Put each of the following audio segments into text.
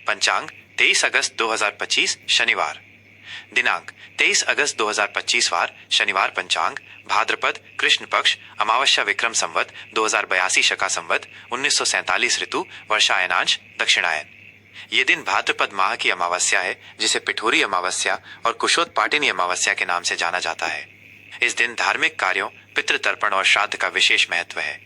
पंचांग 23 अगस्त 2025 शनिवार। दिनांक 23 अगस्त 2025 वार शनिवार। पंचांग भाद्रपद कृष्ण पक्ष अमावस्या विक्रम संवत 2082 शका संवत 1947 ऋतु वर्षायनांश दक्षिणायन। ये दिन भाद्रपद माह की अमावस्या है, जिसे पिठोरी अमावस्या और कुशोत्पाटिनी अमावस्या के नाम से जाना जाता है। इस दिन धार्मिक कार्यों, पितृतर्पण और श्राद्ध का विशेष महत्व है।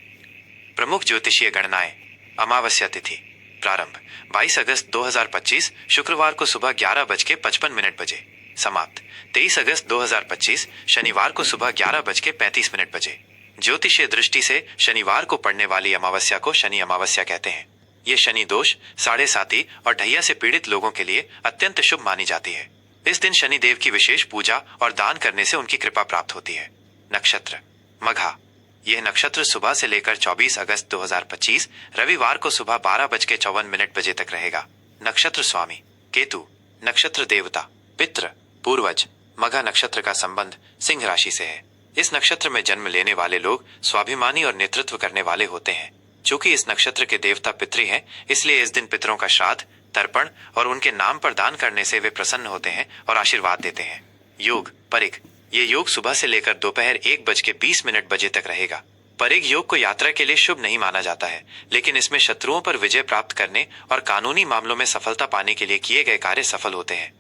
प्रमुख ज्योतिषीय गणनाएं। अमावस्या तिथि प्रारंभ 22 अगस्त 2025 शुक्रवार को सुबह 11:55 बजे। समाप्त 23 अगस्त 2025 शनिवार को सुबह 11:35 बजे। ज्योतिषीय दृष्टि से शनिवार को पड़ने वाली अमावस्या को शनि अमावस्या कहते हैं। ये शनि दोष, साढ़े साती और ढैया से पीड़ित लोगों के लिए अत्यंत शुभ मानी जाती है। इस दिन शनि देव की विशेष पूजा और दान करने से उनकी कृपा प्राप्त होती है। नक्षत्र मघा। यह नक्षत्र सुबह से लेकर 24 अगस्त 2025 रविवार को सुबह 12:54 बजे तक रहेगा। नक्षत्र स्वामी केतु। नक्षत्र देवता पितृ पूर्वज। मघा नक्षत्र का संबंध सिंह राशि से है। इस नक्षत्र में जन्म लेने वाले लोग स्वाभिमानी और नेतृत्व करने वाले होते हैं। चूंकि इस नक्षत्र के देवता पितृ हैं, इसलिए इस दिन पितरों का श्राद्ध, तर्पण और उनके नाम पर दान करने से वे प्रसन्न होते हैं और आशीर्वाद देते हैं। योग परिग। ये योग सुबह से लेकर दोपहर 1:20 बजे तक रहेगा। परिग योग को यात्रा के लिए शुभ नहीं माना जाता है, लेकिन इसमें शत्रुओं पर विजय प्राप्त करने और कानूनी मामलों में सफलता पाने के लिए किए गए कार्य सफल होते हैं।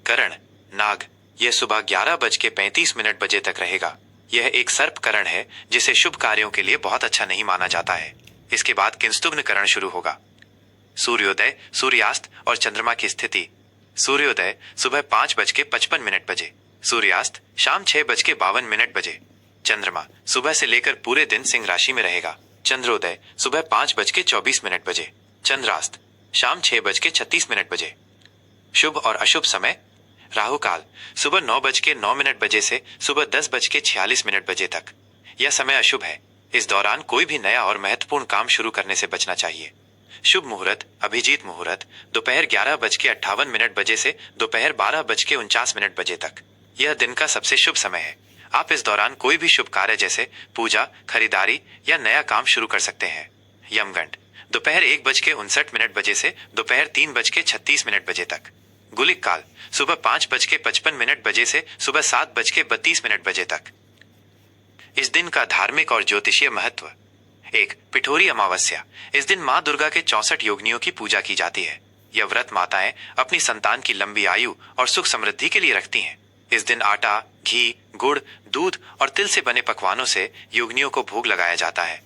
करण नाग। यह सुबह 11:35 बजे तक रहेगा। यह एक सर्प करण है, जिसे शुभ कार्यों के लिए बहुत अच्छा नहीं माना जाता है। इसके बाद किंस्तुग्न करण शुरू होगा। सूर्योदय, सूर्यास्त और चंद्रमा की स्थिति। सूर्योदय सुबह 5:55 बजे। सूर्यास्त शाम 6:52 बजे। चंद्रमा सुबह से लेकर पूरे दिन सिंह राशि में रहेगा। चंद्रोदय सुबह 5:24 बजे। चंद्रास्त शाम 6:36 बजे। शुभ और अशुभ समय। राहु काल सुबह 9:09 बजे से सुबह 10:46 बजे तक। यह समय अशुभ है। इस दौरान कोई भी नया और महत्वपूर्ण काम शुरू करने से बचना चाहिए। शुभ मुहूर्त अभिजीत मुहूर्त दोपहर 11:58 बजे से दोपहर 12:49 बजे तक। यह दिन का सबसे शुभ समय है। आप इस दौरान कोई भी शुभ कार्य जैसे पूजा, खरीदारी या नया काम शुरू कर सकते हैं। यमगंड दोपहर 1:59 बजे से दोपहर 3:36 बजे तक। गुलिक काल सुबह 5:55 बजे से सुबह 7:32 बजे तक। इस दिन का धार्मिक और ज्योतिषीय महत्व। 1. पिठोरी अमावस्या। इस दिन माँ दुर्गा के 64 योगिनियों की पूजा की जाती है। यह व्रत माताएं अपनी संतान की लंबी आयु और सुख समृद्धि के लिए रखती हैं। इस दिन आटा, घी, गुड़, दूध और तिल से बने पकवानों से योगिनियों को भोग लगाया जाता है।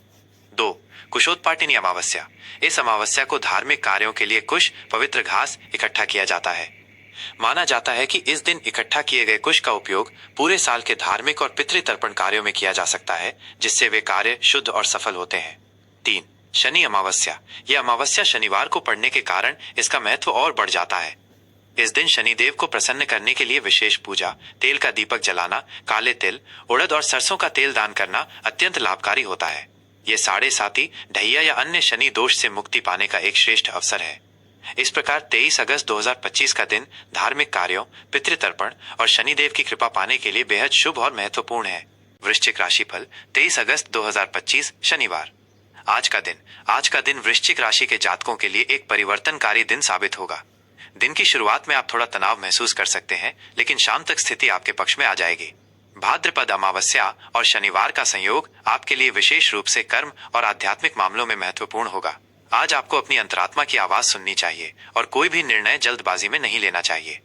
2. कुशोत्पाटिनी अमावस्या। इस अमावस्या को धार्मिक कार्यों के लिए कुश, पवित्र घास इकट्ठा किया जाता है। माना जाता है कि इस दिन इकट्ठा किए गए कुश का उपयोग पूरे साल के धार्मिक और पितृतर्पण कार्यों में किया जा सकता है, जिससे वे कार्य शुद्ध और सफल होते हैं। 3. शनि अमावस्या। यह अमावस्या शनिवार को पड़ने के कारण इसका महत्व और बढ़ जाता है। इस दिन शनिदेव को प्रसन्न करने के लिए विशेष पूजा, तेल का दीपक जलाना, काले तिल, उड़द और सरसों का तेल दान करना अत्यंत लाभकारी होता है। ये साढ़े साती, ढैया या अन्य शनि दोष से मुक्ति पाने का एक श्रेष्ठ अवसर है। इस प्रकार 23 अगस्त 2025 का दिन धार्मिक कार्यों, पितृतर्पण और शनिदेव की कृपा पाने के लिए बेहद शुभ और महत्वपूर्ण है। वृश्चिक राशिफल 23 अगस्त 2025 शनिवार। आज का दिन वृश्चिक राशि के जातकों के लिए एक परिवर्तनकारी दिन साबित होगा। दिन की शुरुआत में आप थोड़ा तनाव महसूस कर सकते हैं, लेकिन शाम तक स्थिति आपके पक्ष में आ जाएगी। भाद्रपद अमावस्या और शनिवार का संयोग आपके लिए विशेष रूप से कर्म और आध्यात्मिक मामलों में महत्वपूर्ण होगा। आज आपको अपनी अंतरात्मा की आवाज सुननी चाहिए और कोई भी निर्णय जल्दबाजी में नहीं लेना चाहिए।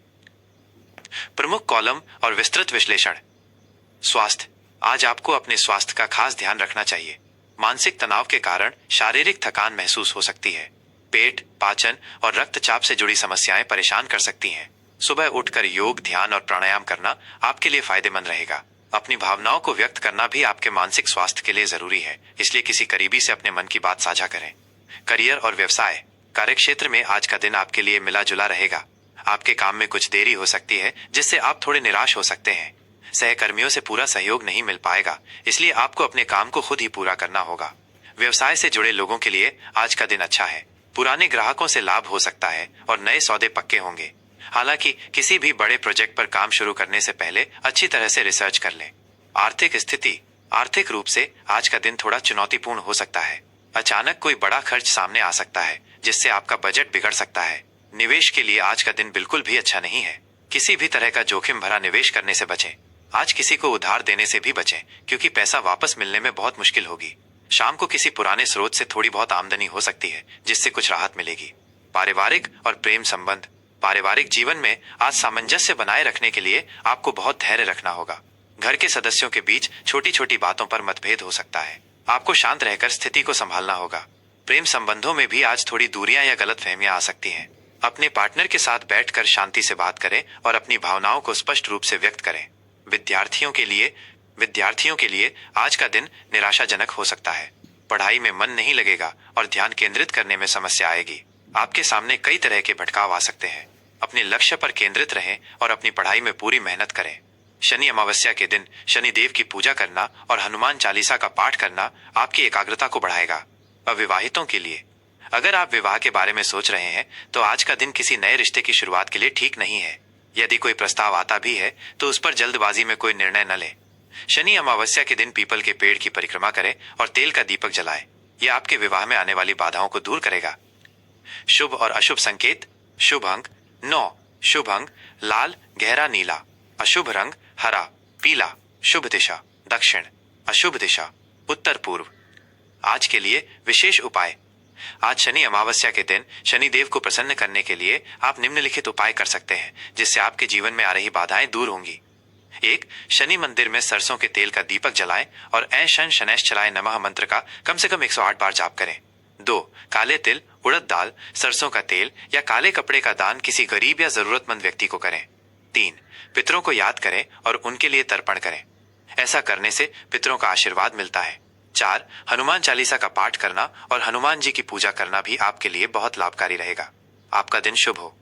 प्रमुख कॉलम और विस्तृत विश्लेषण। स्वास्थ्य। आज आपको अपने स्वास्थ्य का खास ध्यान रखना चाहिए। मानसिक तनाव के कारण शारीरिक थकान महसूस हो सकती है। पेट, पाचन और रक्तचाप से जुड़ी समस्याएं परेशान कर सकती हैं। सुबह उठकर योग, ध्यान और प्राणायाम करना आपके लिए फायदेमंद रहेगा। अपनी भावनाओं को व्यक्त करना भी आपके मानसिक स्वास्थ्य के लिए जरूरी है, इसलिए किसी करीबी से अपने मन की बात साझा करें। करियर और व्यवसाय। कार्यक्षेत्र में आज का दिन आपके लिए मिला जुला रहेगा। आपके काम में कुछ देरी हो सकती है, जिससे आप थोड़े निराश हो सकते हैं। सहकर्मियों से पूरा सहयोग नहीं मिल पाएगा, इसलिए आपको अपने काम को खुद ही पूरा करना होगा। व्यवसाय से जुड़े लोगों के लिए आज का दिन अच्छा है। पुराने ग्राहकों से लाभ हो सकता है और नए सौदे पक्के होंगे। हालांकि किसी भी बड़े प्रोजेक्ट पर काम शुरू करने से पहले अच्छी तरह से रिसर्च कर लें। आर्थिक स्थिति। आर्थिक रूप से आज का दिन थोड़ा चुनौतीपूर्ण हो सकता है। अचानक कोई बड़ा खर्च सामने आ सकता है, जिससे आपका बजट बिगड़ सकता है। निवेश के लिए आज का दिन बिल्कुल भी अच्छा नहीं है। किसी भी तरह का जोखिम भरा निवेश करने से बचें। आज किसी को उधार देने से भी बचें, क्योंकि पैसा वापस मिलने में बहुत मुश्किल होगी। शाम को किसी पुराने स्रोत से थोड़ी बहुत आमदनी हो सकती है, जिससे कुछ राहत मिलेगी। पारिवारिक और प्रेम संबंध। पारिवारिक जीवन में आज सामंजस्य बनाए रखने के लिए आपको बहुत धैर्य रखना होगा। घर के सदस्यों के बीच छोटी छोटी बातों पर मतभेद हो सकता है। आपको शांत रहकर स्थिति को संभालना होगा। प्रेम संबंधों में भी आज थोड़ी दूरियां या गलतफहमियां आ सकती हैं। अपने पार्टनर के साथ बैठकर शांति से बात करें और अपनी भावनाओं को स्पष्ट रूप से व्यक्त करें। विद्यार्थियों के लिए आज का दिन निराशाजनक हो सकता है। पढ़ाई में मन नहीं लगेगा और ध्यान केंद्रित करने में समस्या आएगी। आपके सामने कई तरह के भटकाव आ सकते हैं। अपने लक्ष्य पर केंद्रित रहें और अपनी पढ़ाई में पूरी मेहनत करें। शनि अमावस्या के दिन शनिदेव की पूजा करना और हनुमान चालीसा का पाठ करना आपकी एकाग्रता को बढ़ाएगा। अविवाहितों के लिए, अगर आप विवाह के बारे में सोच रहे हैं तो आज का दिन किसी नए रिश्ते की शुरुआत के लिए ठीक नहीं है। यदि कोई प्रस्ताव आता भी है तो उस पर जल्दबाजी में कोई निर्णय न लें। शनि अमावस्या के दिन पीपल के पेड़ की परिक्रमा करें और तेल का दीपक जलाएं। यह आपके विवाह में आने वाली बाधाओं को दूर करेगा। शुभ और अशुभ संकेत। शुभ अंक 9। शुभ अंक लाल गहरा नीला। अशुभ रंग हरा पीला। शुभ दिशा दक्षिण। अशुभ दिशा उत्तर पूर्व। आज के लिए विशेष उपाय। आज शनि अमावस्या के दिन शनिदेव को प्रसन्न करने के लिए आप निम्नलिखित उपाय कर सकते हैं, जिससे आपके जीवन में आ रही बाधाएं दूर होंगी। 1. शनि मंदिर में सरसों के तेल का दीपक जलाएं और ऐ शन शनैश्चराय नमः मंत्र का कम से कम 108 बार जाप करें। 2. काले तिल, उड़द दाल, सरसों का तेल या काले कपड़े का दान किसी गरीब या जरूरतमंद व्यक्ति को करें। 3. पितरों को याद करें और उनके लिए तर्पण करें। ऐसा करने से पितरों का आशीर्वाद मिलता है। 4. हनुमान चालीसा का पाठ करना और हनुमान जी की पूजा करना भी आपके लिए बहुत लाभकारी रहेगा। आपका दिन शुभ हो।